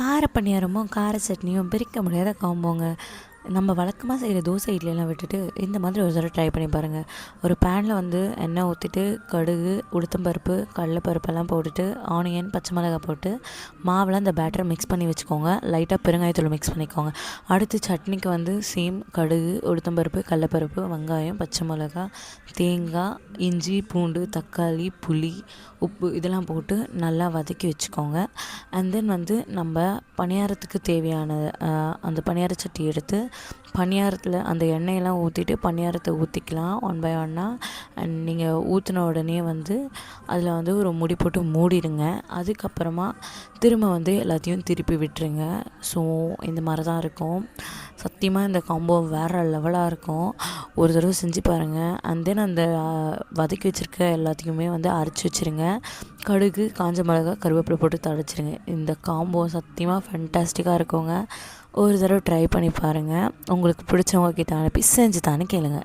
கார பணியாரமும் கார சட்னியும் பிரிக்க முடியாத காம்போங்க. நம்ம வழக்கமாக செய்கிற தோசை இட்லியெல்லாம் விட்டுட்டு இந்த மாதிரி ஒரு தடவை ட்ரை பண்ணி பாருங்கள். ஒரு பேனில் வந்து எண்ணெய் ஊற்றிட்டு கடுகு, உளுத்தம்பருப்பு, கடலைப்பருப்பெல்லாம் போட்டுட்டு ஆனியன், பச்சை மிளகாய் போட்டு மாவில் அந்த பேட்டரை மிக்ஸ் பண்ணி வச்சுக்கோங்க. லைட்டாக பெருங்காயத்தூள் மிக்ஸ் பண்ணிக்கோங்க. அடுத்து சட்னிக்கு வந்து சேம் கடுகு, உளுத்தம்பருப்பு, கடலைப்பருப்பு, வெங்காயம், பச்சை மிளகாய், தேங்காய், இஞ்சி, பூண்டு, தக்காளி, புளி, உப்பு இதெல்லாம் போட்டு நல்லா வதக்கி வச்சுக்கோங்க. அண்ட் தென் வந்து நம்ம பணியாரத்துக்கு தேவையான அந்த பணியார சட்டி எடுத்து பணியாரத்தில் அந்த எண்ணெயெல்லாம் ஊற்றிட்டு பணியாரத்தை ஊற்றிக்கலாம் ஒன் பை ஒன்னாக. அண்ட் நீங்கள் ஊற்றின உடனே வந்து அதில் வந்து ஒரு முடி போட்டு மூடிடுங்க. அதுக்கப்புறமா திரும்ப வந்து எல்லாத்தையும் திருப்பி விட்டுருங்க. ஸோ இந்த மாதிரி தான் இருக்கும். சத்தியமாக இந்த காம்போ வேறு லெவலாக இருக்கும். ஒரு தடவை செஞ்சு பாருங்கள். அண்ட் தென் அந்த வதக்கி வச்சுருக்க எல்லாத்தையுமே வந்து அரைச்சி வச்சுருங்க. கடுகு, காஞ்ச மிளகா, கருவேப்பிலை போட்டு தாளிச்சிருங்க. இந்த காம்போ சத்தியமாக ஃபேண்டாஸ்டிக்காக இருக்குங்க. ஒரு தடவை ட்ரை பண்ணி பாருங்கள். உங்களுக்கு பிடிச்சவங்க கிட்ட அனுப்பி செஞ்சு தானே கேளுங்க.